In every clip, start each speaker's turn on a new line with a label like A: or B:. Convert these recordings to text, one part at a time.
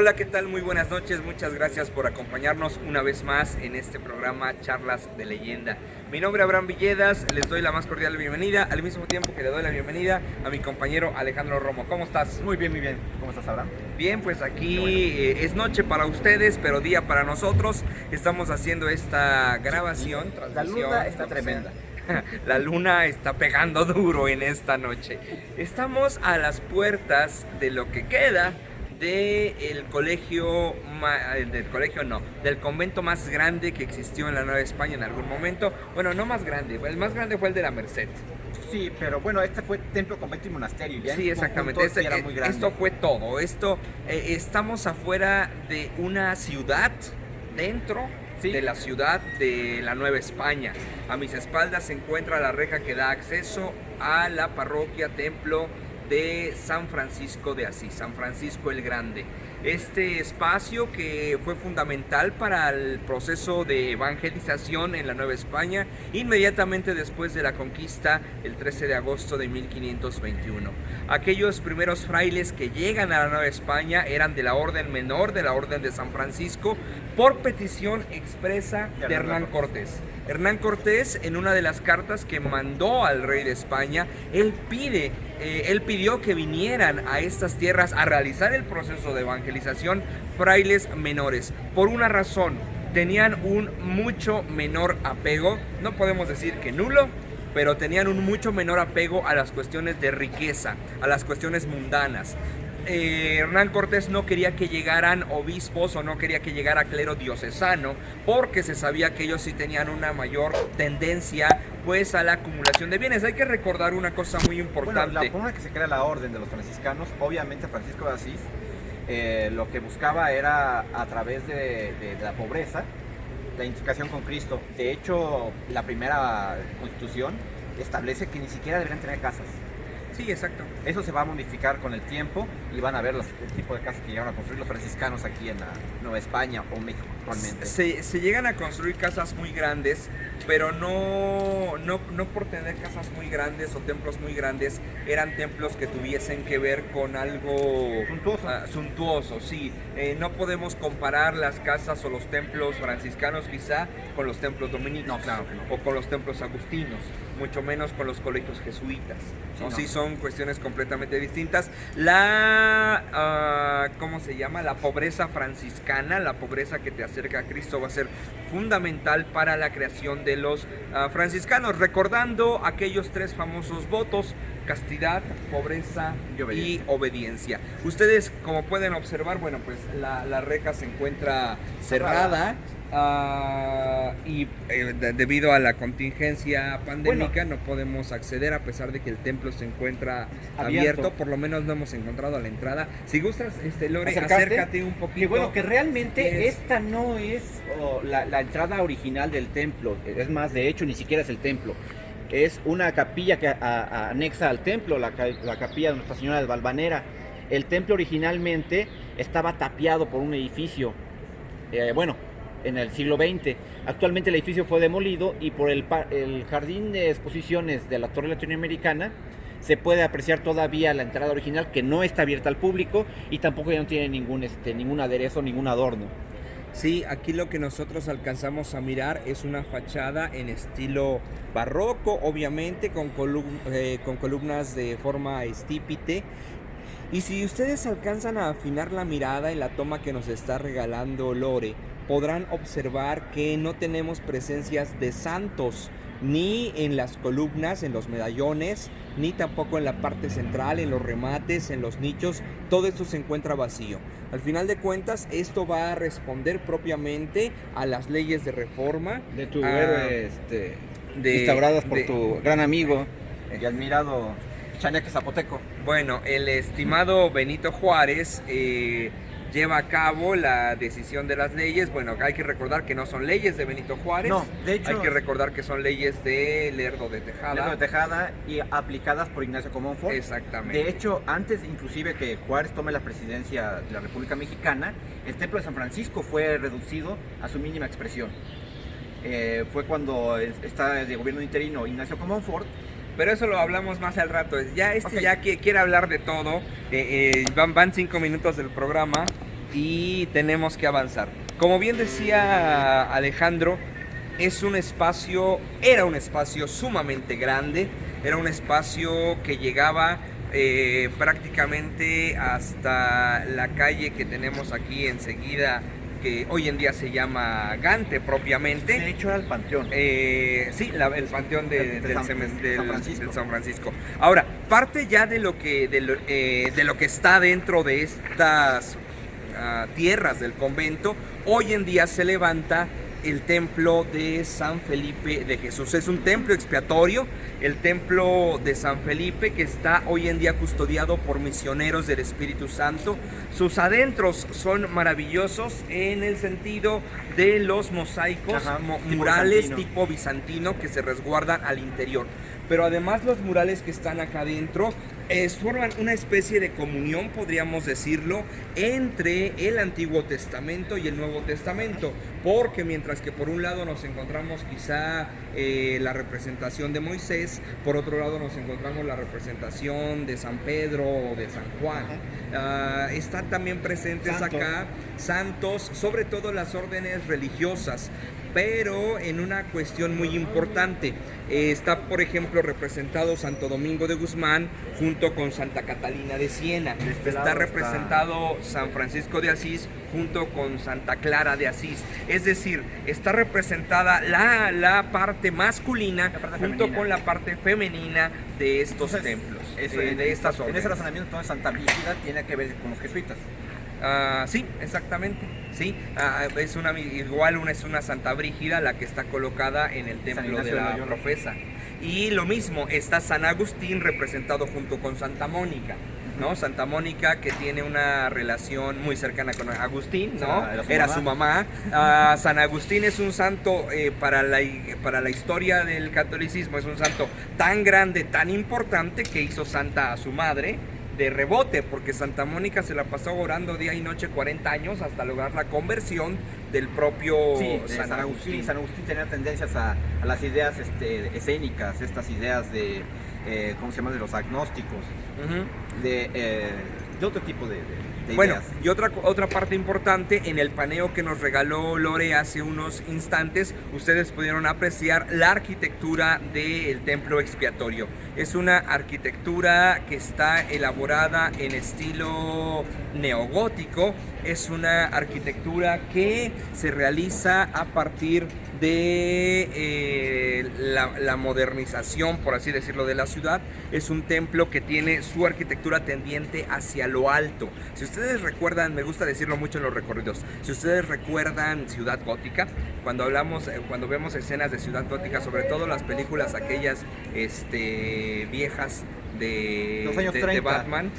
A: Hola, ¿qué tal? Muy buenas noches, muchas gracias por acompañarnos una vez más en este programa Charlas de Leyenda. Mi nombre es Abraham Villedas, les doy la más cordial bienvenida, al mismo tiempo que le doy la bienvenida a mi compañero Alejandro Romo. ¿Cómo estás?
B: Muy bien, muy bien. ¿Cómo estás, Abraham?
A: Bien, pues aquí es noche para ustedes, pero día para nosotros. Estamos haciendo esta grabación,
B: La luna está tremenda.
A: La luna está pegando duro en esta noche. Estamos a las puertas de lo que queda del colegio, del convento más grande que existió en la Nueva España en algún momento. Bueno, no más grande, el más grande fue el de la Merced.
B: Sí, pero bueno, este fue templo, convento y monasterio. Ya
A: sí, exactamente.
B: Era muy grande.
A: Esto fue todo. Estamos afuera de una ciudad, dentro de la ciudad de la Nueva España. A mis espaldas se encuentra la reja que da acceso a la parroquia, templo de San Francisco de Asís, San Francisco el Grande. Este espacio que fue fundamental para el proceso de evangelización en la Nueva España, inmediatamente después de la conquista, el 13 de agosto de 1521. Aquellos primeros frailes que llegan a la Nueva España eran de la orden menor, de la orden de San Francisco, por petición expresa de Hernán Cortés. Hernán Cortés, en una de las cartas que mandó al rey de España, él pidió que vinieran a estas tierras a realizar el proceso de evangelización frailes menores. Por una razón, tenían un mucho menor apego, no podemos decir que nulo, pero tenían un mucho menor apego a las cuestiones de riqueza, a las cuestiones mundanas. Hernán Cortés no quería que llegaran obispos o no quería que llegara clero diocesano, porque se sabía que ellos sí tenían una mayor tendencia pues a la acumulación de bienes. Hay que recordar una cosa muy importante.
B: Bueno, la forma en que se crea la orden de los franciscanos, obviamente Francisco de Asís lo que buscaba era, a través de la pobreza, la identificación con Cristo. De hecho, la primera constitución establece que ni siquiera deberían tener casas.
A: Sí, exacto.
B: Eso se va a modificar con el tiempo y van a ver el tipo de casas que llegaron a construir los franciscanos aquí en la Nueva España o México actualmente.
A: Se llegan a construir casas muy grandes, pero no por tener casas muy grandes o templos muy grandes, eran templos que tuviesen que ver con algo suntuoso, sí. No podemos comparar las casas o los templos franciscanos quizá con los templos dominicos,
B: no, claro que no.
A: O con los templos agustinos, mucho menos con los colegios jesuitas. Sí, no. Sí, son cuestiones completamente distintas. ¿Cómo se llama? La pobreza franciscana, la pobreza que te acerca a Cristo, va a ser fundamental para la creación de los franciscanos, recordando aquellos tres famosos votos: castidad, pobreza y obediencia. Ustedes, como pueden observar, bueno, pues la reja se encuentra cerrada. Debido a la contingencia pandémica, no podemos acceder, a pesar de que el templo se encuentra abierto. Por lo menos no hemos encontrado a la entrada. Si gustas, Lore, acércate un poquito.
B: Que bueno, que realmente esta no es la entrada original del templo. Es más, de hecho, ni siquiera es el templo. Es una capilla que anexa al templo, la capilla de Nuestra Señora de Valvanera. El templo originalmente estaba tapiado por un edificio, en el siglo XX. Actualmente el edificio fue demolido y por el jardín de exposiciones de la Torre Latinoamericana se puede apreciar todavía la entrada original, que no está abierta al público y tampoco ya no tiene ningún aderezo, ningún adorno.
A: Sí, aquí lo que nosotros alcanzamos a mirar es una fachada en estilo barroco, obviamente con columnas de forma estípite. Y si ustedes alcanzan a afinar la mirada en la toma que nos está regalando Lore, podrán observar que no tenemos presencias de santos, ni en las columnas, en los medallones, ni tampoco en la parte central, en los remates, en los nichos. Todo esto se encuentra vacío. Al final de cuentas, esto va a responder propiamente a las leyes de reforma
B: de tu héroe, instauradas por tu gran amigo y admirado Chañaque Zapoteco.
A: Bueno, el estimado Benito Juárez lleva a cabo la decisión de las leyes. Bueno, hay que recordar que no son leyes de Benito Juárez.
B: No, de hecho,
A: hay que recordar que son leyes de Lerdo de Tejada.
B: Lerdo de Tejada, y aplicadas por Ignacio Comonfort.
A: Exactamente.
B: De hecho, antes inclusive que Juárez tome la presidencia de la República Mexicana, el templo de San Francisco fue reducido a su mínima expresión. Fue cuando está de gobierno interino Ignacio Comonfort.
A: Pero eso lo hablamos más al rato. Ya quiere hablar de todo. Van 5 minutos del programa. y tenemos que avanzar. Como bien decía Alejandro, era un espacio sumamente grande, era un espacio que llegaba prácticamente hasta la calle que tenemos aquí enseguida, que hoy en día se llama Gante propiamente.
B: De hecho era el panteón.
A: Sí, el panteón del San Francisco. Ahora, parte ya de lo que está dentro de estas tierras del convento, hoy en día se levanta el templo de San Felipe de Jesús. Es un templo expiatorio, el templo de San Felipe, que está hoy en día custodiado por misioneros del Espíritu Santo. Sus adentros son maravillosos en el sentido de los mosaicos, murales tipo bizantino que se resguardan al interior. Pero además los murales que están acá adentro forman una especie de comunión, podríamos decirlo, entre el Antiguo Testamento y el Nuevo Testamento, porque mientras que por un lado nos encontramos quizá la representación de Moisés, por otro lado nos encontramos la representación de San Pedro o de San Juan. Están también presentes acá santos, sobre todo las órdenes religiosas, pero en una cuestión muy importante. Está, por ejemplo, representado Santo Domingo de Guzmán junto con Santa Catalina de Siena. Está representado San Francisco de Asís junto con Santa Clara de Asís. Es decir, está representada la parte masculina junto con la parte femenina de estos templos, de estas órdenes.
B: En ese razonamiento, entonces, Santa Brígida tiene que ver con los jesuitas.
A: Sí, exactamente. Sí, es una Santa Brígida la que está colocada en el templo de la Profesa. Y lo mismo, está San Agustín representado junto con Santa Mónica, ¿no? Santa Mónica, que tiene una relación muy cercana con Agustín, ¿no? Era su mamá. San Agustín es un santo para la historia del catolicismo, es un santo tan grande, tan importante, que hizo santa a su madre de rebote, porque Santa Mónica se la pasó orando día y noche 40 años hasta lograr la conversión del propio San Agustín.
B: San Agustín tenía tendencias a las ideas escénicas, estas ideas de, ¿cómo se llama?, de los agnósticos, de otro tipo de
A: bueno,
B: ideas.
A: y otra parte importante, en el paneo que nos regaló Lore hace unos instantes, ustedes pudieron apreciar la arquitectura del templo expiatorio. Es una arquitectura que está elaborada en estilo neogótico, es una arquitectura que se realiza a partir de la modernización, por así decirlo, de la ciudad. Es un templo que tiene su arquitectura tendiente hacia lo alto. Si ustedes recuerdan, me gusta decirlo mucho en los recorridos, si ustedes recuerdan Ciudad Gótica, cuando vemos escenas de Ciudad Gótica, sobre todo las películas aquellas viejas de
B: los años 30,
A: de Batman,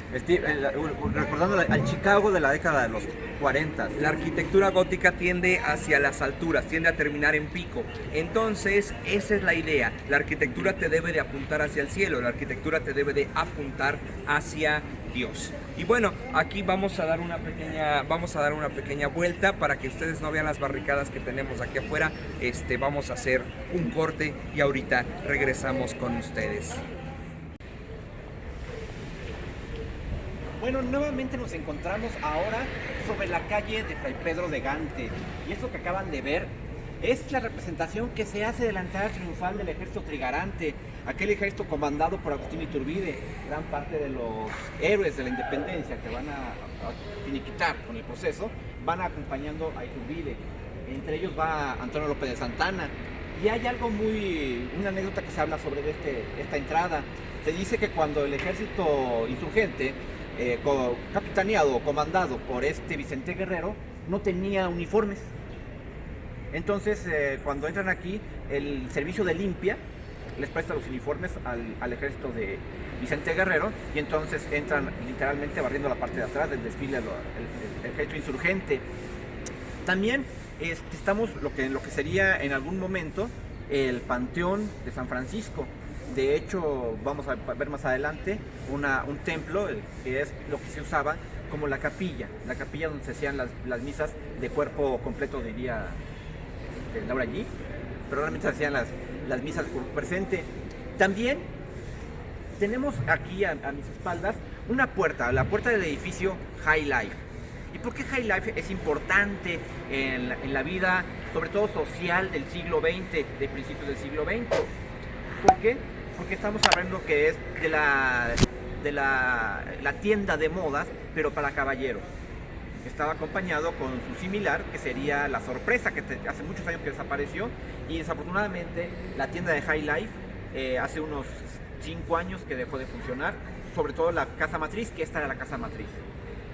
B: recordando al Chicago de la década de los 40.
A: La arquitectura gótica tiende hacia las alturas, tiende a terminar en pico. Entonces, esa es la idea. La arquitectura te debe de apuntar hacia el cielo, la arquitectura te debe de apuntar hacia Dios. Y bueno, aquí vamos a dar una pequeña vuelta para que ustedes no vean las barricadas que tenemos aquí afuera. Vamos a hacer un corte y ahorita regresamos con ustedes.
B: Bueno, nuevamente nos encontramos ahora sobre la calle de Fray Pedro de Gante. Y esto que acaban de ver es la representación que se hace de la entrada triunfal del ejército trigarante, aquel ejército comandado por Agustín Iturbide. Gran parte de los héroes de la independencia que van a finiquitar con el proceso van acompañando a Iturbide. Entre ellos va Antonio López de Santana. Y hay una anécdota que se habla sobre esta entrada. Se dice que cuando el ejército insurgente, capitaneado o comandado por Vicente Guerrero, no tenía uniformes. Entonces, cuando entran aquí, el servicio de limpia les presta los uniformes al ejército de Vicente Guerrero, y entonces entran literalmente barriendo la parte de atrás del desfile el ejército insurgente. También estamos en lo que sería en algún momento el Panteón de San Francisco. De hecho, vamos a ver más adelante un templo que es lo que se usaba como la capilla donde se hacían las misas de cuerpo completo, diría Laura G, pero realmente se hacían las misas por presente. También tenemos aquí a mis espaldas la puerta del edificio High Life. ¿Y por qué High Life es importante en la vida, sobre todo social, del siglo XX, de principios del siglo XX? ¿Por qué? Porque estamos hablando que es de la tienda de modas, pero para caballeros. Estaba acompañado con su similar, que sería La Sorpresa, que hace muchos años que desapareció, y desafortunadamente la tienda de High Life hace unos 5 años que dejó de funcionar, sobre todo la casa matriz, que esta era la casa matriz.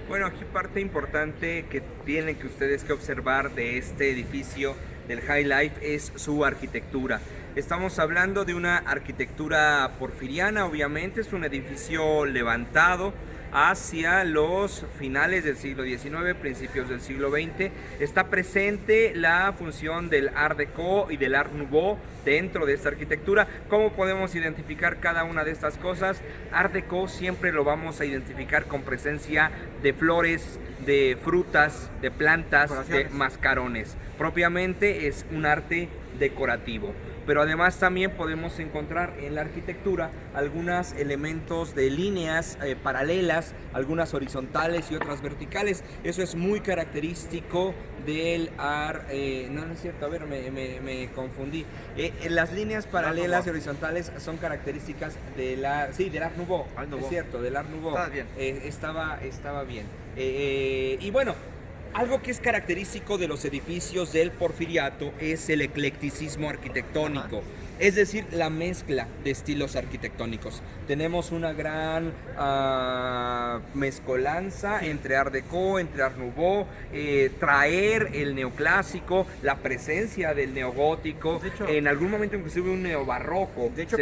A: Bueno, aquí parte importante que tienen que ustedes que observar de este edificio del High Life es su arquitectura. Estamos hablando de una arquitectura porfiriana, obviamente, es un edificio levantado hacia los finales del siglo XIX, principios del siglo XX. Está presente la función del Art Deco y del Art Nouveau dentro de esta arquitectura. ¿Cómo podemos identificar cada una de estas cosas? Art Deco siempre lo vamos a identificar con presencia de flores, de frutas, de plantas, de mascarones. Propiamente es un arte decorativo. Pero además también podemos encontrar en la arquitectura algunos elementos de líneas paralelas, algunas horizontales y otras verticales. Eso es muy característico del art... no es cierto, a ver, me confundí. Las líneas paralelas y horizontales son características de del Art Nouveau. Es cierto, del Art Nouveau. Estaba bien. Y bueno, algo que es característico de los edificios del Porfiriato es el eclecticismo arquitectónico. Ajá. Es decir, la mezcla de estilos arquitectónicos. Tenemos una gran mezcolanza entre Art Deco, entre Art Nouveau, traer el neoclásico, la presencia del neogótico, de hecho, en algún momento inclusive un neobarroco.
B: De hecho,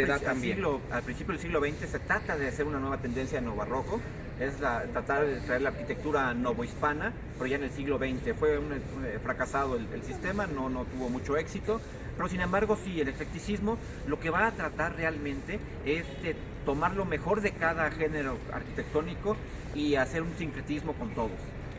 B: al principio del siglo XX se trata de hacer una nueva tendencia neobarroco, es tratar de traer la arquitectura novohispana, pero ya en el siglo XX fue fracasado el sistema, no tuvo mucho éxito. Pero sin embargo, sí, el eclecticismo lo que va a tratar realmente es de tomar lo mejor de cada género arquitectónico y hacer un sincretismo con todos.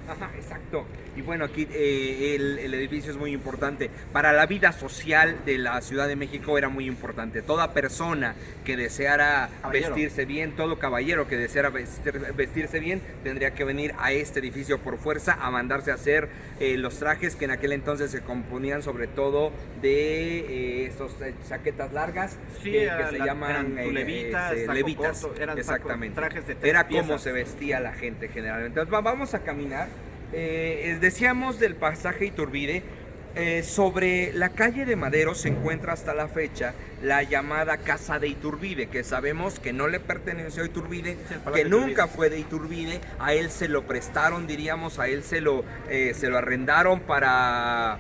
A: Ajá, exacto. Y bueno, aquí el edificio es muy importante. Para la vida social de la Ciudad de México era muy importante. Toda persona que deseara vestirse bien, todo caballero que deseara vestirse bien, tendría que venir a este edificio por fuerza a mandarse a hacer los trajes que en aquel entonces se componían sobre todo de estas chaquetas largas, que se llaman levitas. Exactamente. Trajes de era como se vestía la gente generalmente. Entonces vamos a caminar. Decíamos del pasaje Iturbide. Sobre la calle de Madero se encuentra hasta la fecha la llamada Casa de Iturbide, que sabemos que no le perteneció a Iturbide, que nunca fue de Iturbide. A él se lo prestaron, diríamos, a él se lo arrendaron para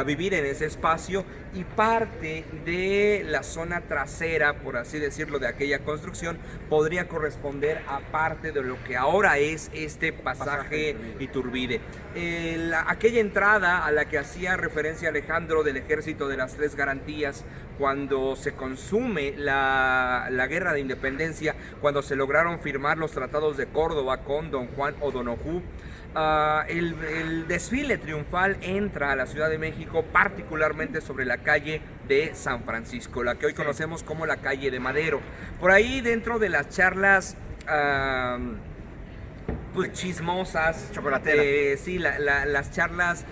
A: vivir en ese espacio, y parte de la zona trasera, por así decirlo, de aquella construcción podría corresponder a parte de lo que ahora es este pasaje Iturbide. Aquella entrada a la que hacía referencia Alejandro del Ejército de las Tres Garantías, cuando se consume la Guerra de Independencia, cuando se lograron firmar los tratados de Córdoba con Don Juan O'Donoghue, el desfile triunfal entra a la Ciudad de México, particularmente sobre la calle de San Francisco, la que hoy conocemos como la calle de Madero. Por ahí, dentro de las charlas pues chismosas, chocolateras, las charlas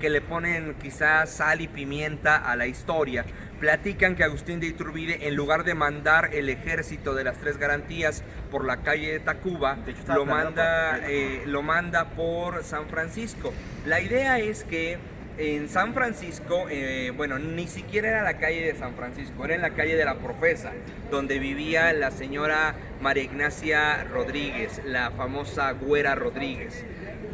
A: que le ponen quizás sal y pimienta a la historia, platican que Agustín de Iturbide, en lugar de mandar el Ejército de las Tres Garantías por la calle de Tacuba, lo manda por San Francisco. La idea es que en San Francisco, bueno, ni siquiera era la calle de San Francisco, era en la calle de la Profesa, donde vivía la señora María Ignacia Rodríguez, la famosa Güera Rodríguez.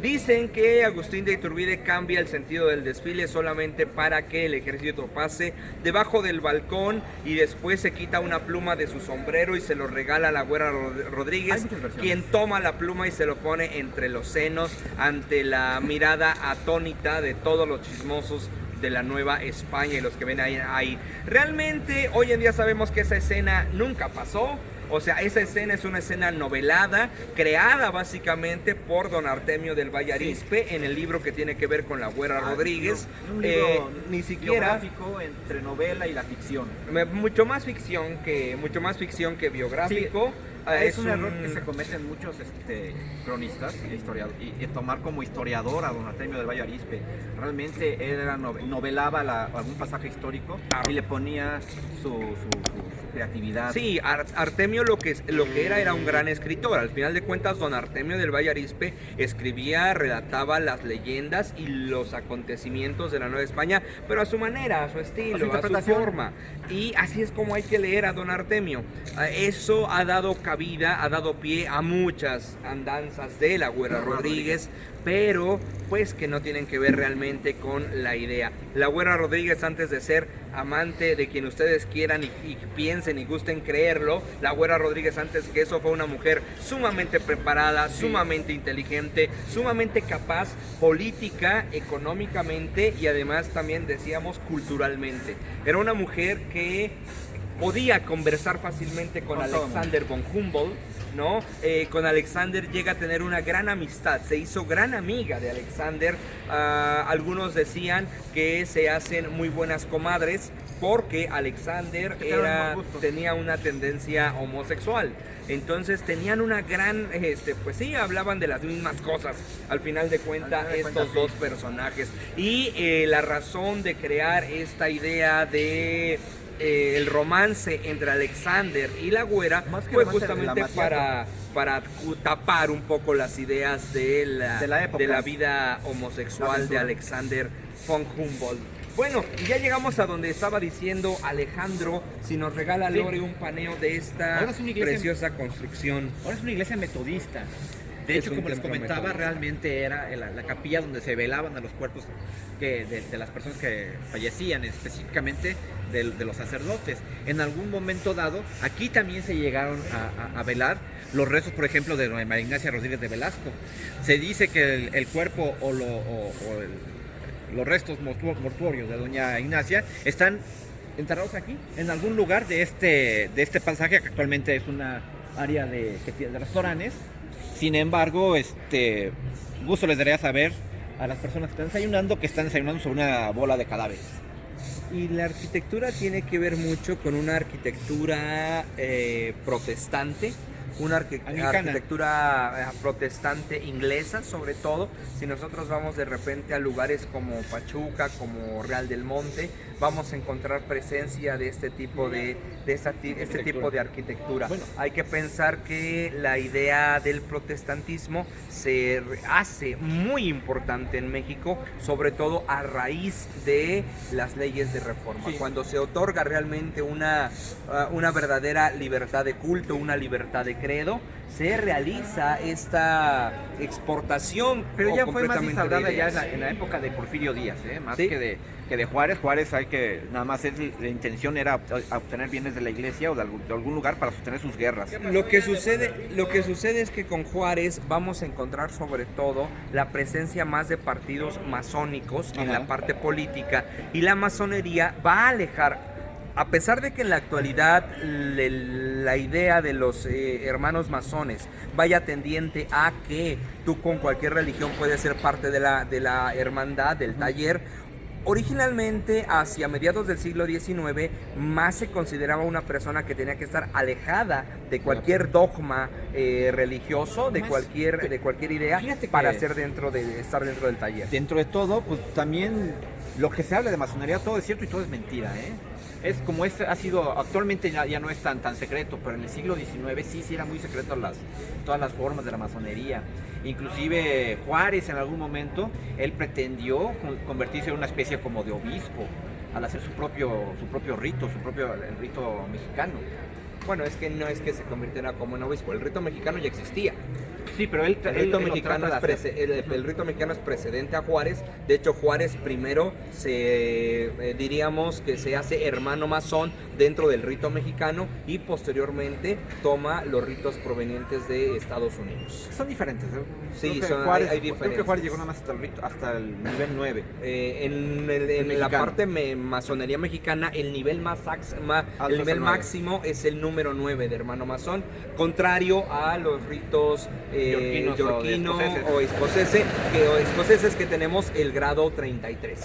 A: Dicen que Agustín de Iturbide cambia el sentido del desfile solamente para que el ejército pase debajo del balcón, y después se quita una pluma de su sombrero y se lo regala a la Güera Rodríguez, quien toma la pluma y se lo pone entre los senos ante la mirada atónita de todos los chismosos de la Nueva España y los que ven ahí. Realmente hoy en día sabemos que esa escena nunca pasó. O sea, esa escena es una escena novelada, creada básicamente por don Artemio del Valle Arizpe, en el libro que tiene que ver con la Güera Rodríguez.
B: Un libro ni siquiera biográfico entre novela y la ficción.
A: Mucho más ficción que biográfico.
B: Es un error que se cometen muchos cronistas y tomar como historiador a don Artemio del Valle Arizpe. Realmente él novelaba algún pasaje histórico y le ponía su creatividad.
A: Sí, Artemio lo que era un gran escritor. Al final de cuentas, don Artemio del Valle Arizpe escribía, relataba las leyendas y los acontecimientos de la Nueva España, pero a su manera, a su estilo, a su forma. Y así es como hay que leer a don Artemio. Eso ha dado cabida, ha dado pie a muchas andanzas de la Güera Rodríguez, pero pues que no tienen que ver realmente con la idea. La Güera Rodríguez, antes de ser amante de quien ustedes quieran y piensen y gusten creerlo, la Güera Rodríguez antes que eso fue una mujer sumamente preparada, sumamente inteligente, sumamente capaz política, económicamente y además también decíamos culturalmente. Era una mujer que podía conversar fácilmente con Alexander von Humboldt, ¿no? Con Alexander llega a tener una gran amistad, se hizo gran amiga de Alexander. Algunos decían que se hacen muy buenas comadres porque Alexander tenía una tendencia homosexual. Entonces tenían una gran, pues sí, hablaban de las mismas cosas al final de cuentas estos dos personajes. Y la razón de crear esta idea de el romance entre Alexander y la Güera fue justamente para tapar un poco las ideas de la vida homosexual de Alexander von Humboldt. Bueno, ya llegamos a donde estaba diciendo Alejandro, si nos regala Lore un paneo de esta preciosa construcción.
B: Ahora es una iglesia metodista. De hecho, como les comentaba, realmente era la capilla donde se velaban a los cuerpos de las personas que fallecían, específicamente de los sacerdotes. En algún momento dado, aquí también se llegaron a velar los restos, por ejemplo, de María Ignacia Rodríguez de Velasco. Se dice que el cuerpo los restos mortuorios de doña Ignacia están enterrados aquí, en algún lugar de este pasaje, que actualmente es una área de restaurantes. Sin embargo, gusto les daría saber a las personas que están desayunando que están desayunando sobre una bola de cadáveres.
A: Y la arquitectura tiene que ver mucho con una arquitectura protestante, una arquitectura protestante inglesa, sobre todo. Si nosotros vamos de repente a lugares como Pachuca, como Real del Monte, vamos a encontrar presencia de este tipo de arquitectura. Bueno, hay que pensar que la idea del protestantismo se hace muy importante en México, sobre todo a raíz de las leyes de reforma. Sí. Cuando se otorga realmente una verdadera libertad de culto, una libertad de credo, se realiza esta exportación.
B: Pero ya fue más instaurada ya en la época de Porfirio Díaz, más ¿sí? que de Juárez. Juárez hay que nada más la intención era obtener bienes de la iglesia o de algún lugar para sostener sus guerras.
A: Lo que sucede es que con Juárez vamos a encontrar sobre todo la presencia más de partidos masónicos en la parte política, y la masonería va a alejar. A pesar de que en la actualidad la idea de los hermanos masones vaya tendiente a que tú con cualquier religión puedes ser parte de la hermandad, del taller, originalmente hacia mediados del siglo XIX más se consideraba una persona que tenía que estar alejada de cualquier dogma religioso, de cualquier idea, para estar dentro del taller.
B: Dentro de todo, pues también lo que se habla de masonería, todo es cierto y todo es mentira, Es como ha sido, actualmente ya no es tan secreto, pero en el siglo XIX sí era muy secreto todas las formas de la masonería. Inclusive Juárez en algún momento, él pretendió convertirse en una especie como de obispo, al hacer su propio rito, el rito mexicano.
A: Bueno, es que no es que se convirtiera como en obispo, el rito mexicano ya existía.
B: Sí, pero el rito mexicano
A: es precedente a Juárez. De hecho, Juárez primero diríamos que se hace hermano masón dentro del rito mexicano y posteriormente toma los ritos provenientes de Estados Unidos.
B: Son diferentes, ¿eh?
A: Sí, hay diferencias.
B: Creo que Juárez llegó nada más hasta el nivel 9.
A: En la parte masonería mexicana, el nivel máximo es el número 9 de hermano masón, contrario a los ritos yorquinos o escoceses que tenemos el grado 33.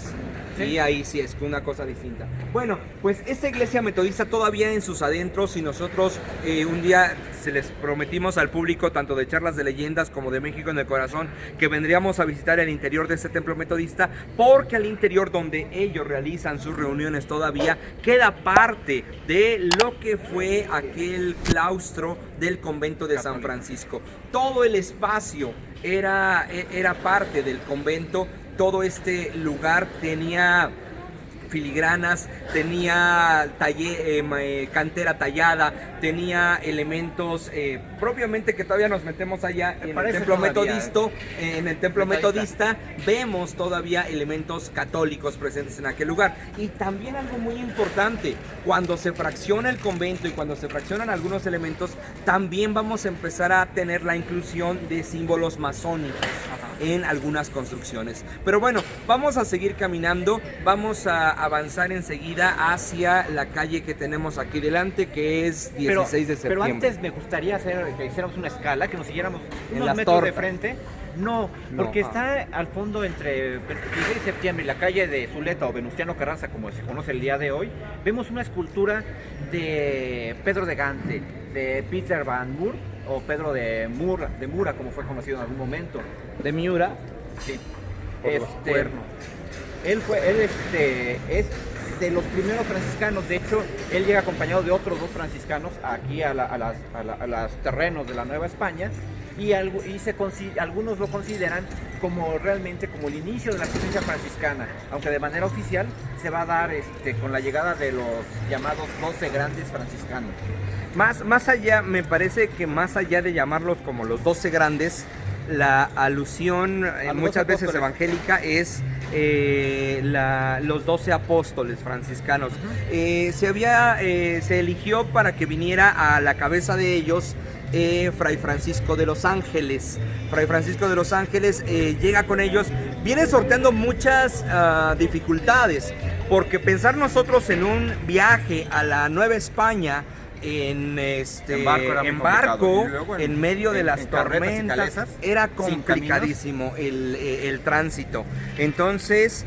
A: Sí. Y ahí sí es una cosa distinta. Bueno, pues esta iglesia metodista todavía en sus adentros, y nosotros un día se les prometimos al público, tanto de Charlas de Leyendas como de México en el Corazón, que vendríamos a visitar el interior de este templo metodista, porque al interior donde ellos realizan sus reuniones todavía queda parte de lo que fue aquel claustro del convento de San Francisco. Todo el espacio era parte del convento. Todo este lugar tenía filigranas, tenía cantera tallada, tenía elementos propiamente que todavía nos metemos allá en el templo metodista. En el templo metodista vemos todavía elementos católicos presentes en aquel lugar. Y también algo muy importante, cuando se fracciona el convento y cuando se fraccionan algunos elementos, también vamos a empezar a tener la inclusión de símbolos masónicos en algunas construcciones. Pero bueno, vamos a seguir caminando, vamos a avanzar enseguida hacia la calle que tenemos aquí delante, que es 16 de septiembre.
B: Pero antes me gustaría que hiciéramos una escala, que nos siguiéramos
A: en
B: unos
A: las
B: metros
A: tortas
B: de frente. No, porque está al fondo entre 16 de septiembre y la calle de Zuleta o Venustiano Carranza, como se conoce el día de hoy. Vemos una escultura de Pedro de Gante, de Peter Van Moor, o Pedro de Mura, como fue conocido en algún momento.
A: ¿De Miura?
B: Sí.
A: Por los cuernos.
B: Él es de los primeros franciscanos. De hecho, él llega acompañado de otros 2 franciscanos aquí a los terrenos de la Nueva España, y algunos lo consideran realmente como el inicio de la presencia franciscana, aunque de manera oficial se va a dar con la llegada de los llamados 12 grandes franciscanos.
A: Más allá, me parece que más allá de llamarlos como los 12 grandes, la alusión muchas veces evangélica es los 12 apóstoles franciscanos. Se eligió para que viniera a la cabeza de ellos Fray Francisco de los Ángeles. Fray Francisco de los Ángeles llega con ellos, viene sorteando muchas dificultades, porque pensar nosotros en un viaje a la Nueva España en barco en medio de las tormentas era complicadísimo el tránsito. Entonces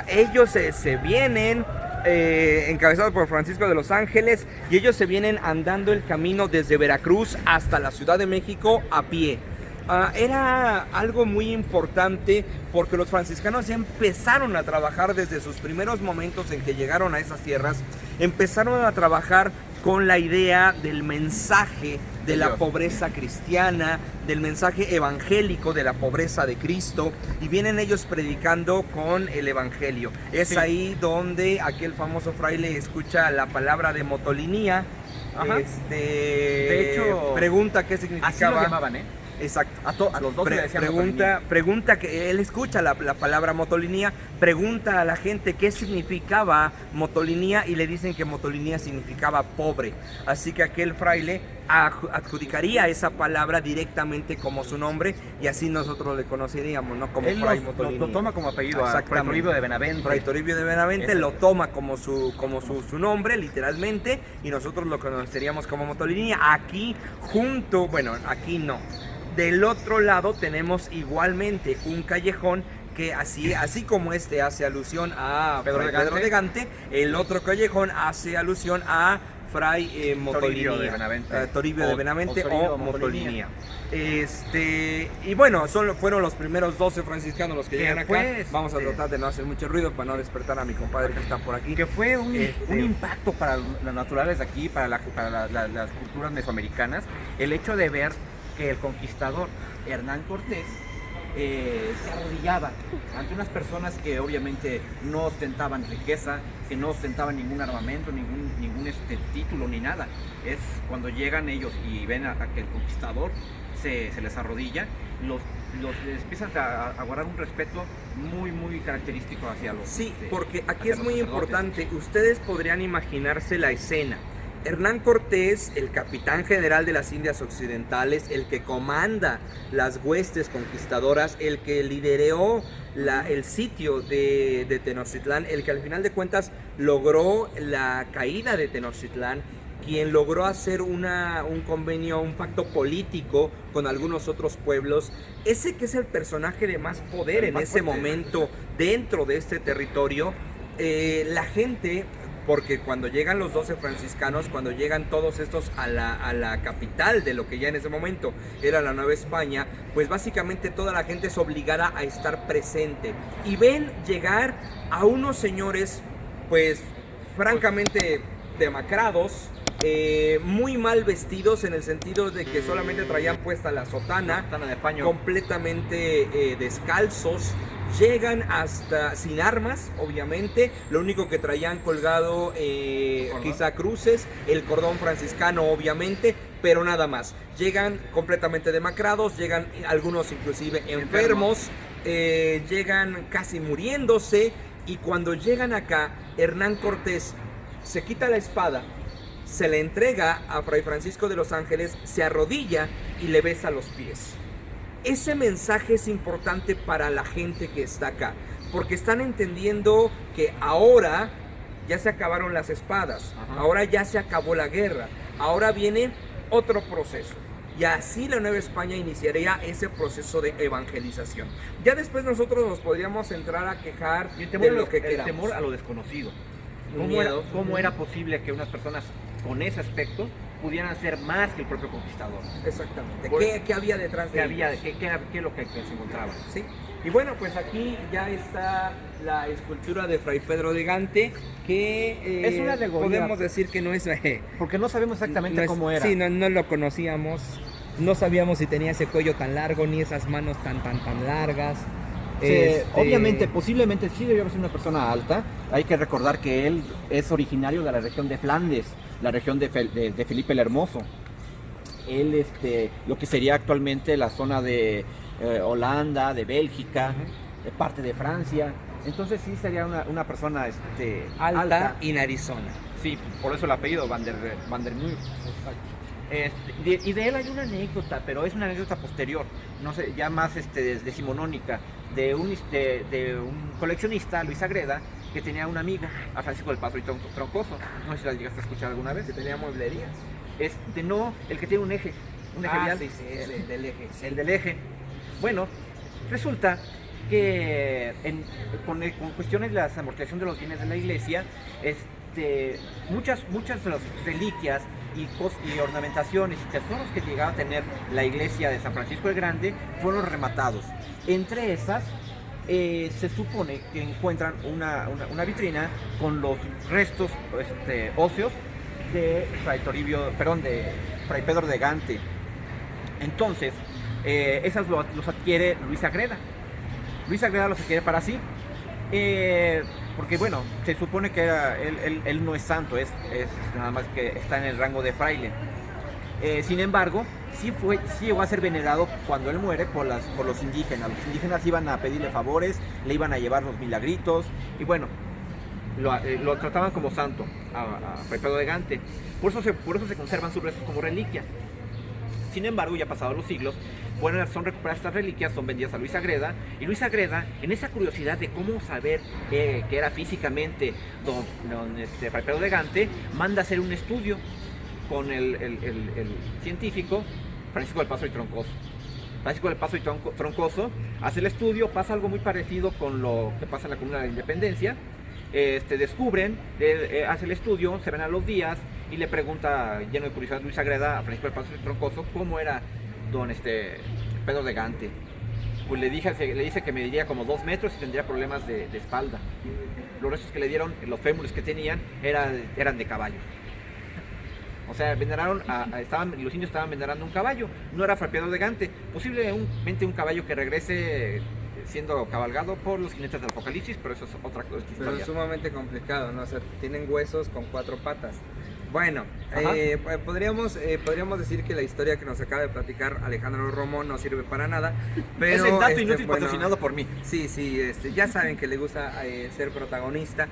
A: ellos se vienen encabezados por Francisco de los Ángeles, y ellos se vienen andando el camino desde Veracruz hasta la Ciudad de México a pie. Era algo muy importante, porque los franciscanos ya empezaron a trabajar desde sus primeros momentos en que llegaron a esas tierras. Empezaron a trabajar con la idea del mensaje de la pobreza cristiana, del mensaje evangélico de la pobreza de Cristo, y vienen ellos predicando con el evangelio. Es ahí donde aquel famoso fraile escucha la palabra de motolinía.
B: De hecho,
A: pregunta qué significaba.
B: Así lo llamaban,
A: Exacto.
B: A los dos le decían
A: pregunta que él escucha la palabra motolinía, pregunta a la gente qué significaba motolinía, y le dicen que motolinía significaba pobre. Así que aquel fraile adjudicaría esa palabra directamente como su nombre, y así nosotros le conoceríamos, ¿no? Como Fray Motolinía.
B: Lo toma como apellido, Fray Toribio de Benavente.
A: Fray Toribio de Benavente lo toma como su nombre, literalmente, y nosotros lo conoceríamos como Motolinía. Aquí aquí no. Del otro lado tenemos igualmente un callejón que así como este hace alusión a Pedro de Gante, el otro callejón hace alusión a Fray Motolinía, Toribio de Benavente o Motolinía. Y bueno, fueron los primeros 12 franciscanos los que llegan acá. Vamos a tratar de no hacer mucho ruido para no despertar a mi compadre que está por aquí.
B: Que fue un impacto para las naturales de aquí, para las culturas mesoamericanas, el hecho de ver que el conquistador Hernán Cortés se arrodillaba ante unas personas que obviamente no ostentaban riqueza, que no ostentaban ningún armamento, ningún título ni nada. Es cuando llegan ellos y ven a que el conquistador se les arrodilla, les empiezan a guardar un respeto muy, muy característico hacia los.
A: Sí, porque aquí es muy importante. Ustedes podrían imaginarse la escena. Hernán Cortés, el capitán general de las Indias Occidentales, el que comanda las huestes conquistadoras, el que lideró el sitio de Tenochtitlán, el que al final de cuentas logró la caída de Tenochtitlán, quien logró hacer un convenio, un pacto político con algunos otros pueblos, ese que es el personaje de más poder en ese momento dentro de este territorio. La gente porque cuando llegan los 12 franciscanos, cuando llegan todos estos a la capital de lo que ya en ese momento era la Nueva España, pues básicamente toda la gente es obligada a estar presente y ven llegar a unos señores pues francamente demacrados, muy mal vestidos en el sentido de que solamente traían puesta la sotana
B: de paño,
A: completamente descalzos. Llegan hasta sin armas, obviamente, lo único que traían colgado quizá cruces, el cordón franciscano obviamente, pero nada más. Llegan completamente demacrados, llegan algunos inclusive enfermos, llegan casi muriéndose, y cuando llegan acá, Hernán Cortés se quita la espada, se le entrega a Fray Francisco de los Ángeles, se arrodilla y le besa los pies. Ese mensaje es importante para la gente que está acá, porque están entendiendo que ahora ya se acabaron las espadas, ahora ya se acabó la guerra, ahora viene otro proceso. Y así la Nueva España iniciaría ese proceso de evangelización. Ya después nosotros nos podríamos entrar a quejar de lo que queramos.
B: El temor a lo desconocido. ¿Cómo era posible que unas personas con ese aspecto pudieran ser más que el propio conquistador?
A: Exactamente. ¿Qué había detrás de ellos?
B: ¿Qué es lo que se encontraba?
A: Sí. Y bueno, pues aquí ya está la escultura de Fray Pedro de Gante, que
B: es una alegoría,
A: podemos decir que no es...
B: porque no sabemos exactamente cómo era.
C: Sí, no lo conocíamos, no sabíamos si tenía ese cuello tan largo, ni esas manos tan largas.
B: Obviamente, posiblemente sí debió ser una persona alta. Hay que recordar que él es originario de la región de Flandes, la región de Felipe el Hermoso. Él, lo que sería actualmente la zona de Holanda, de Bélgica, de parte de Francia. Entonces sí sería una persona
C: alta y narizona.
B: Sí, por eso el apellido Van der Muir. Y de él hay una anécdota, pero es una anécdota posterior, no sé, ya más decimonónica, de un coleccionista, Luis Agreda, que tenía un amigo, a Francisco del Paso y Troncoso. No sé si la llegaste a escuchar alguna vez.
A: Que tenía mueblerías.
B: No, el que tiene un eje vial.
A: Sí, el del eje. Sí.
B: El del eje. Bueno, resulta que con cuestiones de la amortización de los bienes de la iglesia, muchas de las reliquias y ornamentaciones y tesoros que llegaba a tener la iglesia de San Francisco el Grande fueron rematados. Entre esas se supone que encuentran una vitrina con los restos óseos de Fray Pedro de Gante. Entonces esas los adquiere Luis Agreda. Luis Agreda los adquiere para sí, porque bueno, se supone que él no es santo, es nada más que está en el rango de fraile. Sin embargo, sí llegó a ser venerado cuando él muere por los indígenas. Los indígenas iban a pedirle favores, le iban a llevar los milagritos, y bueno, lo trataban como santo a Fray Pedro de Gante. Por eso se conservan sus restos como reliquias. Sin embargo, ya pasados los siglos, son recuperadas estas reliquias, son vendidas a Luis Agreda, y Luis Agreda, en esa curiosidad de cómo saber que era físicamente Fray Pedro de Gante, manda a hacer un estudio con el científico Francisco del Paso y Troncoso. Francisco del Paso y Troncoso hace el estudio, pasa algo muy parecido con lo que pasa en la Comuna de la Independencia. Descubren, hace el estudio, se ven a los días y le pregunta, lleno de curiosidad, Luis Agreda a Francisco del Paso y Troncoso cómo era don Pedro de Gante. Pues le dice que mediría como 2 metros y tendría problemas de espalda. Los restos que le dieron, los fémures que tenían, eran de caballo. O sea, los indios estaban venerando un caballo, no era Fray Pedro de Gante, posiblemente un caballo que regrese siendo cabalgado por los jinetes del Apocalipsis, pero eso es otra historia.
A: Pero es sumamente complicado, ¿no? O sea, tienen huesos con 4 patas. Bueno, podríamos decir que la historia que nos acaba de platicar Alejandro Romo no sirve para nada, pero...
B: Es el dato inútil patrocinado por mí.
A: Sí, ya saben que le gusta ser protagonista.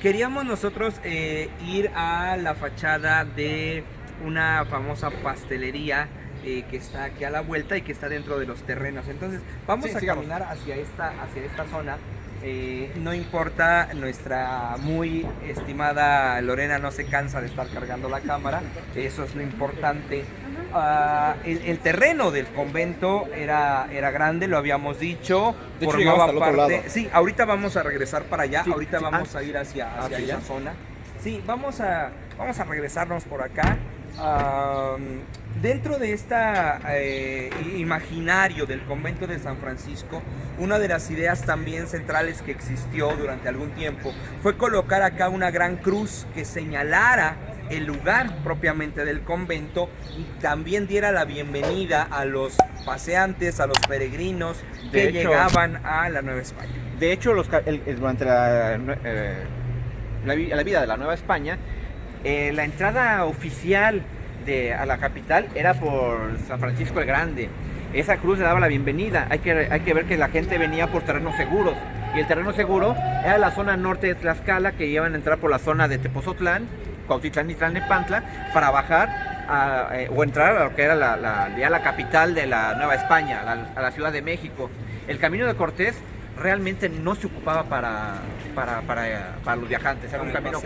A: Queríamos nosotros ir a la fachada de una famosa pastelería que está aquí a la vuelta y que está dentro de los terrenos. Entonces vamos a caminar hacia esta zona. No importa, nuestra muy estimada Lorena no se cansa de estar cargando la cámara, eso es lo importante. El terreno del convento era grande, lo habíamos dicho, formaba parte. Sí, ahorita vamos a regresar para allá, ahorita vamos a ir hacia esa zona. Sí, vamos a regresarnos por acá. Dentro de este imaginario del convento de San Francisco, una de las ideas también centrales que existió durante algún tiempo fue colocar acá una gran cruz que señalara el lugar propiamente del convento y también diera la bienvenida a los paseantes, a los peregrinos que llegaban a la Nueva España.
B: De hecho, durante la vida de la Nueva España, la entrada oficial a la capital era por San Francisco el Grande. Esa cruz le daba la bienvenida. Hay que ver que la gente venía por terrenos seguros. Y el terreno seguro era la zona norte de Tlaxcala, que iban a entrar por la zona de Tepozotlán, Cuautitlán y Tlalnepantla, para bajar o entrar a lo que era la capital de la Nueva España, a la Ciudad de México. El camino de Cortés realmente no se ocupaba para los viajantes, era un camino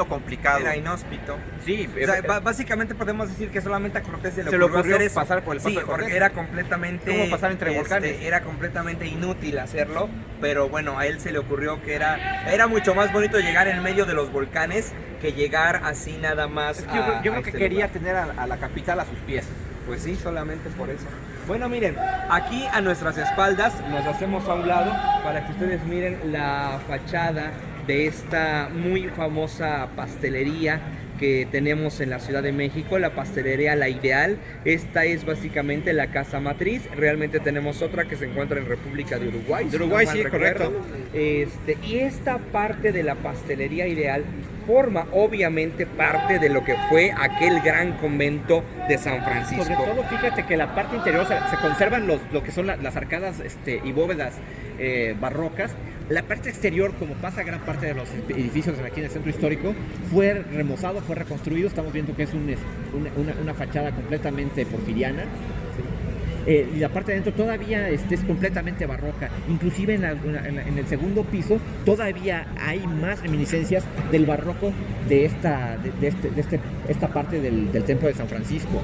B: complicado.
A: Era inhóspito.
B: Sí,
A: o sea, básicamente podemos decir que solamente a Cortés se le ocurrió hacer eso.
B: Pasar por el paso de Cortés.
A: Porque era completamente...
B: ¿Cómo pasar entre volcanes?
A: Era completamente inútil hacerlo, pero bueno, a él se le ocurrió que era mucho más bonito llegar en medio de los volcanes que llegar así nada más.
B: Yo creo que quería tener a la capital a sus pies.
A: Pues sí, solamente por eso. Bueno, miren, aquí a nuestras espaldas nos hacemos a un lado para que ustedes miren la fachada de esta muy famosa pastelería que tenemos en la Ciudad de México, la pastelería La Ideal. Esta es básicamente la casa matriz. Realmente tenemos otra que se encuentra en República de Uruguay.
B: De Uruguay, sí, correcto.
A: Y esta parte de la pastelería Ideal forma obviamente parte de lo que fue aquel gran convento de San Francisco.
B: Sobre todo, fíjate que la parte interior se conservan lo que son las arcadas y bóvedas barrocas. La parte exterior, como pasa gran parte de los edificios aquí en el centro histórico, fue remozado, fue reconstruido. Estamos viendo que es una fachada completamente porfiriana. Y la parte de adentro todavía es completamente barroca. Inclusive en el segundo piso todavía hay más reminiscencias del barroco de esta parte del templo de San Francisco.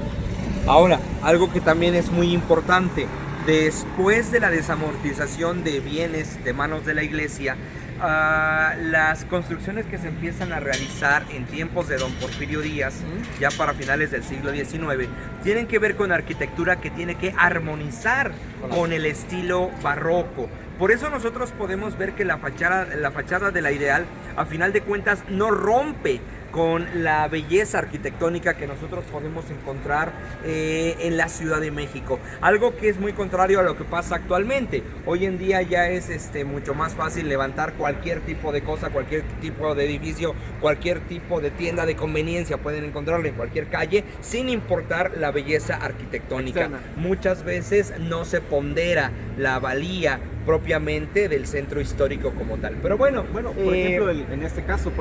A: Ahora, algo que también es muy importante, después de la desamortización de bienes de manos de la iglesia, las construcciones que se empiezan a realizar en tiempos de don Porfirio Díaz, ya para finales del siglo XIX, tienen que ver con arquitectura que tiene que armonizar con el estilo barroco. Por eso nosotros podemos ver que la fachada de La Ideal, a final de cuentas, no rompe con la belleza arquitectónica que nosotros podemos encontrar en la Ciudad de México. Algo que es muy contrario a lo que pasa actualmente. Hoy en día ya es mucho más fácil levantar cualquier tipo de cosa, cualquier tipo de edificio, cualquier tipo de tienda de conveniencia. Pueden encontrarlo en cualquier calle sin importar la belleza arquitectónica.
B: Externa.
A: Muchas veces no se pondera la valía propiamente del centro histórico como tal. Pero bueno,
B: por ejemplo, en este caso,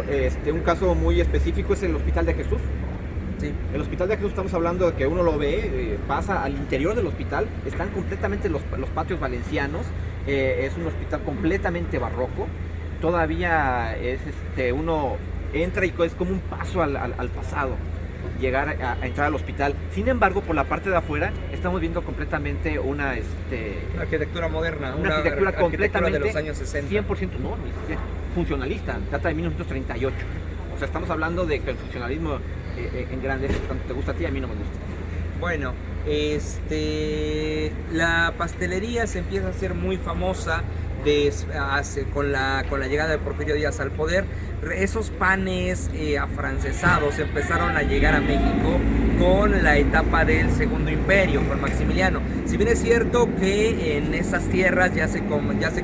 B: un caso muy específico es el Hospital de Jesús.
A: Sí.
B: El Hospital de Jesús, estamos hablando de que uno lo ve, pasa al interior del hospital, están completamente los patios valencianos, es un hospital completamente barroco, todavía es uno entra y es como un paso al pasado, llegar a entrar al hospital. Sin embargo, por la parte de afuera estamos viendo completamente una
A: arquitectura moderna,
B: una arquitectura completamente
A: de los años 60.
B: 100% no, funcionalista, data de 1938. O sea, estamos hablando de que el funcionalismo en grande, tanto te gusta a ti, a mí no me gusta.
A: Bueno, la pastelería se empieza a hacer muy famosa con la llegada de Porfirio Díaz al poder. Esos panes afrancesados empezaron a llegar a México con la etapa del Segundo Imperio, con Maximiliano. Si bien es cierto que en esas tierras ya se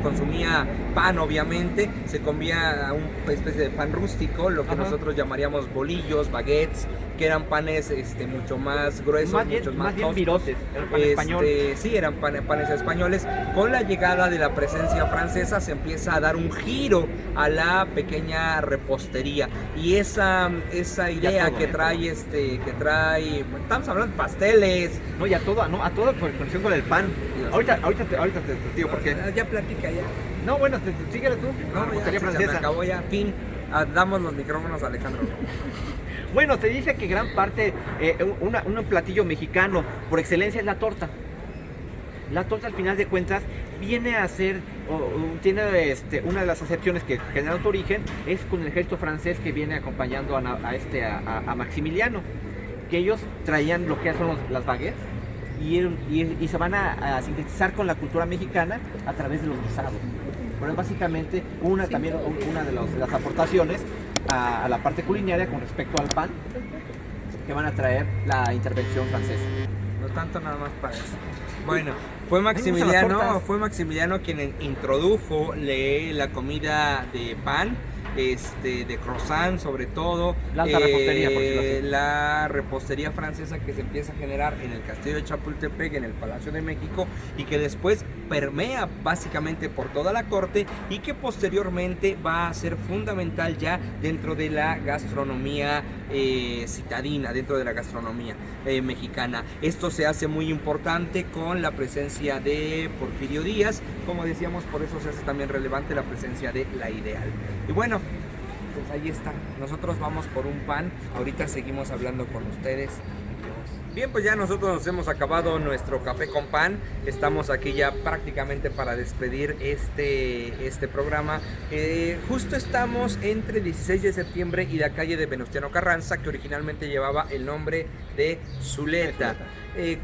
A: consumía pan, obviamente, se comía una especie de pan rústico, lo que nosotros llamaríamos bolillos, baguettes, que eran panes mucho más gruesos,
B: más bien virotes, eran pan español.
A: Sí, eran panes españoles. Con la llegada de la presencia francesa se empieza a dar un giro a la pequeña repostería, y esa idea que trae estamos hablando de pasteles,
B: no, y a toda por conexión con el pan. Ahorita te digo por qué.
A: Ya platica ya.
B: No, bueno, síguele tú.
A: No,
B: repostería
A: ya,
B: francesa.
A: se me acabó ya. Fin. Damos los micrófonos a Alejandro.
B: Bueno, te dice que gran parte, un platillo mexicano por excelencia es la torta. La torta, al final de cuentas, viene a ser tiene una de las acepciones que generan su origen es con el ejército francés que viene acompañando a Maximiliano, que ellos traían lo que son las baguettes y se van a sintetizar con la cultura mexicana a través de los guisados. Pero es básicamente una de las aportaciones a la parte culinaria con respecto al pan que van a traer la intervención francesa.
A: No tanto nada más para eso. Bueno,
B: Fue
A: Maximiliano quien introdujo la comida de pan, de croissant sobre todo,
B: La alta repostería, por decirlo así.
A: la repostería francesa que se empieza a generar en el Castillo de Chapultepec, en el Palacio de México, y que después permea básicamente por toda la corte y que posteriormente va a ser fundamental ya dentro de la gastronomía citadina, dentro de la gastronomía mexicana. Esto se hace muy importante con la presencia de Porfirio Díaz, como decíamos, por eso se hace también relevante la presencia de La Ideal. Y bueno, pues ahí está, nosotros vamos por un pan, ahorita seguimos hablando con ustedes. Bien, pues ya nosotros nos hemos acabado nuestro café con pan. Estamos aquí ya prácticamente para despedir este programa. Justo estamos entre 16 de septiembre y la calle de Venustiano Carranza, que originalmente llevaba el nombre de Zuleta.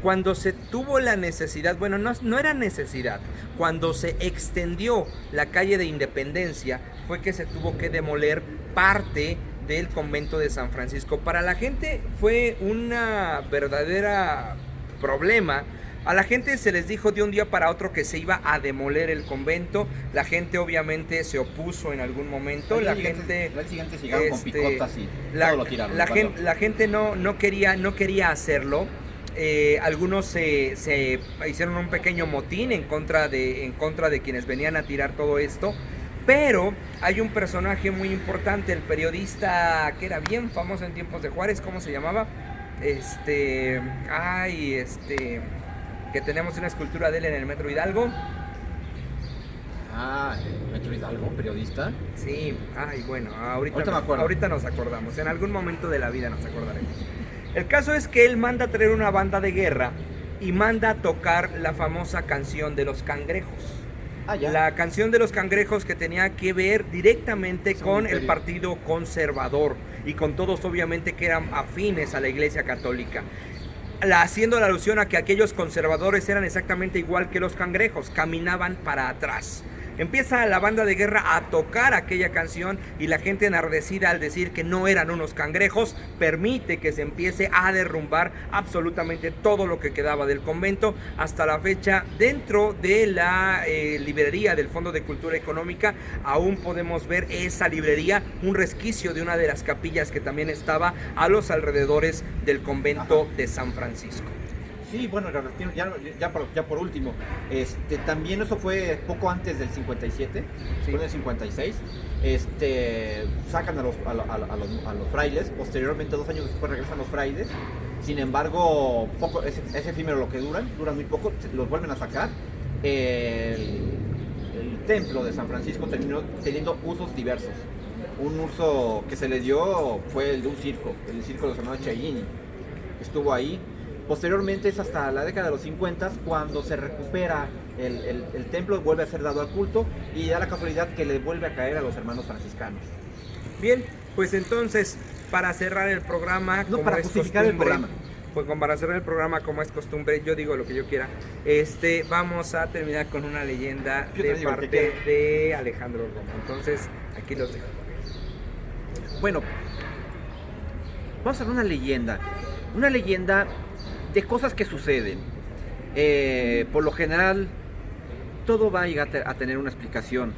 A: Cuando se tuvo la necesidad, bueno, no era necesidad, cuando se extendió la calle de Independencia, fue que se tuvo que demoler parte del convento de San Francisco. Para la gente fue una verdadera problema. A la gente se les dijo de un día para otro que se iba a demoler el convento. La gente obviamente se opuso en algún momento. La gente
B: llegaron con picotas y todo lo tiraron.
A: La gente no quería hacerlo. Algunos se hicieron un pequeño motín en contra de quienes venían a tirar todo esto. Pero hay un personaje muy importante, el periodista que era bien famoso en tiempos de Juárez, ¿cómo se llamaba? Que tenemos una escultura de él en el Metro Hidalgo.
B: Metro Hidalgo, periodista.
A: Sí, bueno, ahorita nos acordamos, en algún momento de la vida nos acordaremos. El caso es que él manda a traer una banda de guerra y manda a tocar la famosa canción de los cangrejos. La canción de los cangrejos, que tenía que ver directamente con el Partido Conservador y con todos obviamente que eran afines a la Iglesia Católica, haciendo la alusión a que aquellos conservadores eran exactamente igual que los cangrejos, caminaban para atrás. Empieza la banda de guerra a tocar aquella canción y la gente enardecida al decir que no eran unos cangrejos permite que se empiece a derrumbar absolutamente todo lo que quedaba del convento. Hasta la fecha, dentro de la librería del Fondo de Cultura Económica aún podemos ver esa librería, un resquicio de una de las capillas que también estaba a los alrededores del convento de San Francisco.
B: Sí, bueno, ya por último, también eso fue poco antes del 57, fue en el 56, sacan a los frailes, posteriormente 2 años después regresan los frailes, sin embargo, es efímero lo que duran muy poco, los vuelven a sacar. El templo de San Francisco terminó teniendo usos diversos. Un uso que se le dio fue el de un circo, el circo de los hermanos Chaini, estuvo ahí. Posteriormente es hasta la década de los 50 cuando se recupera el templo, vuelve a ser dado al culto y da la casualidad que le vuelve a caer a los hermanos franciscanos.
A: Bien, pues entonces, para cerrar el programa,
B: para justificar el programa.
A: Pues para cerrar el programa, como es costumbre, yo digo lo que yo quiera, vamos a terminar con una leyenda de parte de Alejandro Romo. Entonces, aquí los dejo.
B: Bueno, vamos a ver una leyenda de cosas que suceden. Por lo general, todo va a llegar a tener una explicación,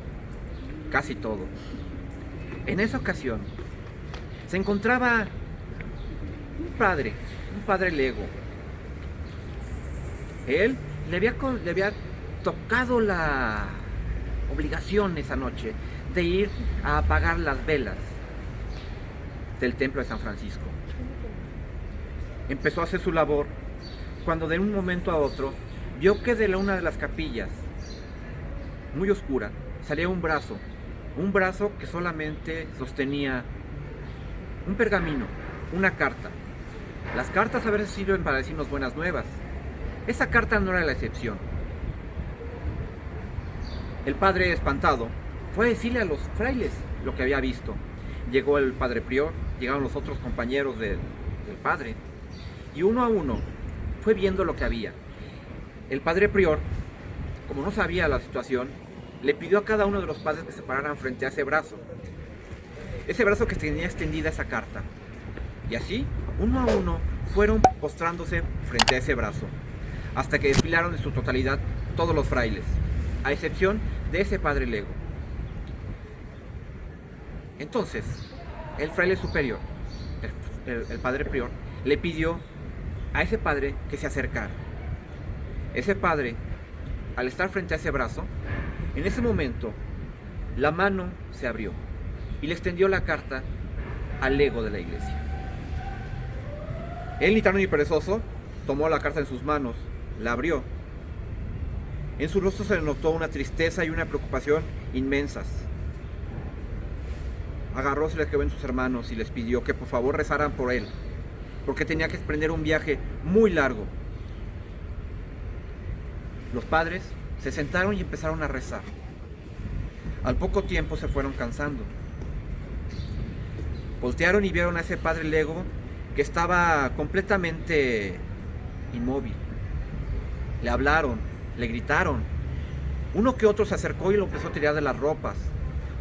B: casi todo. En esa ocasión, se encontraba un padre lego. Él le había tocado la obligación esa noche de ir a apagar las velas del templo de San Francisco. Empezó a hacer su labor cuando de un momento a otro vio que de una de las capillas, muy oscura, salía un brazo que solamente sostenía un pergamino, una carta. Las cartas a veces sirven para decirnos buenas nuevas. Esa carta no era la excepción. El padre, espantado, fue a decirle a los frailes lo que había visto. Llegó el padre prior, llegaron los otros compañeros del padre, y uno a uno fue viendo lo que había. El padre prior, como no sabía la situación, le pidió a cada uno de los padres que se pararan frente a ese brazo que tenía extendida esa carta. Y así, uno a uno, fueron postrándose frente a ese brazo, hasta que desfilaron en su totalidad todos los frailes, a excepción de ese padre lego. Entonces, el fraile superior, el padre prior, le pidió a ese padre que se acercara. Ese padre, al estar frente a ese brazo, en ese momento, la mano se abrió y le extendió la carta al lego de la iglesia. Él, ni tardo ni perezoso, tomó la carta en sus manos, la abrió. En su rostro se le notó una tristeza y una preocupación inmensas. Agarró, se le quedó en sus hermanos y les pidió que por favor rezaran por él, porque tenía que emprender un viaje muy largo. Los padres se sentaron y empezaron a rezar. Al poco tiempo se fueron cansando. Voltearon y vieron a ese padre lego que estaba completamente inmóvil. Le hablaron, le gritaron. Uno que otro se acercó y lo empezó a tirar de las ropas.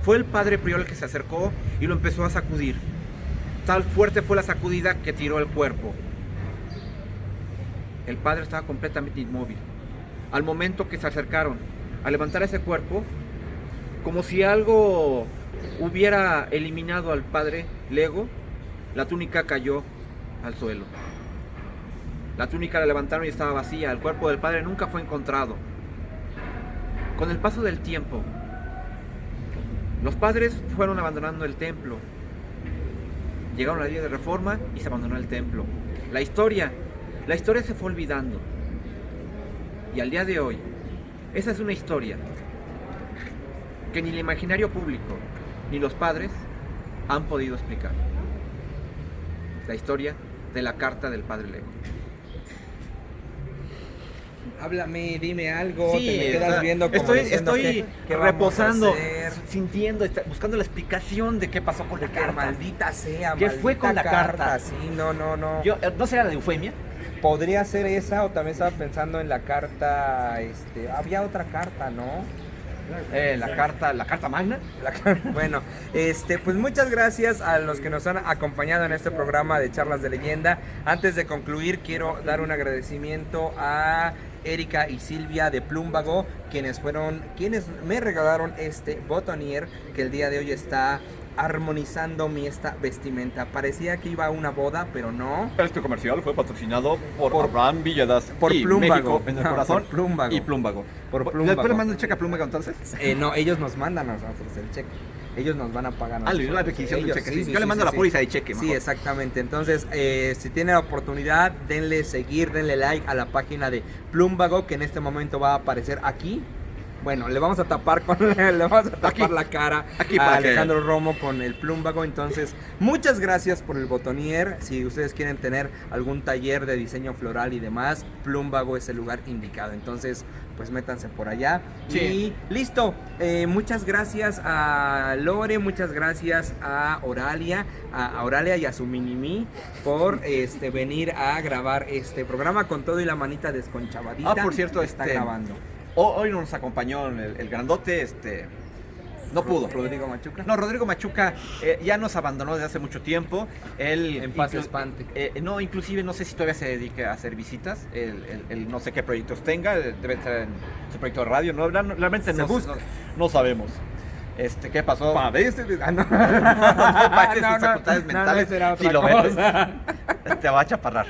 B: Fue el padre prior el que se acercó y lo empezó a sacudir. Tal fuerte fue la sacudida que tiró el cuerpo. El padre estaba completamente inmóvil. Al momento que se acercaron a levantar ese cuerpo, como si algo hubiera eliminado al padre lego, la túnica cayó al suelo. La túnica la levantaron y estaba vacía. El cuerpo del padre nunca fue encontrado. Con el paso del tiempo, los padres fueron abandonando el templo. Llegaron a la Día de Reforma y se abandonó el templo. La historia se fue olvidando. Y al día de hoy, esa es una historia que ni el imaginario público ni los padres han podido explicar. La historia de la carta del padre lego.
C: Háblame, dime algo,
B: Sí,
C: te me quedas viendo como
B: estoy
C: diciendo, ¿qué vamos a
B: reposando,
C: hacer?
B: sintiendo, buscando la explicación de qué pasó con la
C: Que
B: carta.
C: maldita sea,
B: ¿Qué
C: maldita
B: fue con la carta?
C: Sí, no.
B: ¿No será de eufemia?
C: Podría ser esa, o también estaba pensando en la carta, había otra carta, ¿no?
B: La carta magna.
C: Bueno, pues muchas gracias a los que nos han acompañado en este programa de Charlas de Leyenda. Antes de concluir, quiero dar un agradecimiento a Erika y Silvia de Plumbago, quienes me regalaron este botonier que el día de hoy está armonizando esta vestimenta. Parecía que iba a una boda, pero no.
D: Este comercial fue patrocinado por Abraham Villedas
C: por
D: y
C: Plumbago.
D: México en el corazón
C: Por Plumbago.
D: y Plumbago.
C: Por
B: ¿Después
C: Plumbago.
B: le mando el cheque a Plumbago entonces?
C: No, ellos nos mandan a nosotros el cheque. Ellos nos van a pagar.
B: Le dio la requisición del
C: Ellos,
B: cheque.
C: sí,
B: Sí,
C: sí,
B: yo le
C: sí,
B: mando
C: sí,
B: la
C: sí.
B: póliza de cheque.
C: Sí,
B: mejor.
C: exactamente. Entonces, si tienen la oportunidad, denle seguir, denle like a la página de Plumbago, que en este momento va a aparecer aquí. Bueno, le vamos a tapar la cara
B: Aquí
C: a
B: para que-
C: Alejandro Romo con el Plumbago. Entonces, muchas gracias por el botonier. Si ustedes quieren tener algún taller de diseño floral y demás, Plumbago es el lugar indicado. Entonces, pues métanse por allá.
B: Sí.
C: Y listo. Muchas gracias a Lore, muchas gracias a Oralia y a su Minimi por venir a grabar este programa con todo y la manita desconchavadita.
B: Por cierto,
C: está grabando.
B: Hoy nos acompañó el grandote, no pudo.
C: Rodrigo Machuca.
B: No, Rodrigo Machuca ya nos abandonó desde hace mucho tiempo. Él
C: En paz espante.
B: No, inclusive no sé si todavía se dedica a hacer visitas. Él no sé qué proyectos tenga. Debe estar en su proyecto de radio. No, realmente
C: Se
B: no,
C: busca.
B: no sabemos. ¿Qué pasó?
C: Padece de... Ah, no.
B: Padece
C: No,
B: sus facultades
C: no,
B: mentales.
C: esa era otra
B: Si lo ves,
C: cosa.
B: te va a chaparrar.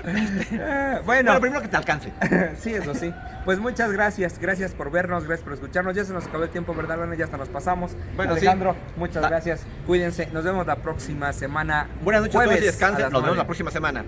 C: Bueno,
B: Primero que te alcance.
C: sí, eso sí. Pues muchas gracias por vernos, gracias por escucharnos. Ya se nos acabó el tiempo, ¿verdad? Bueno, ya hasta nos pasamos.
B: Bueno, sí.
C: Alejandro, muchas gracias. Cuídense. Nos vemos la próxima semana.
B: Buenas noches a todos y
C: jueves
B: descansen.
C: a las
B: Nos vemos
C: 9.
B: la próxima semana.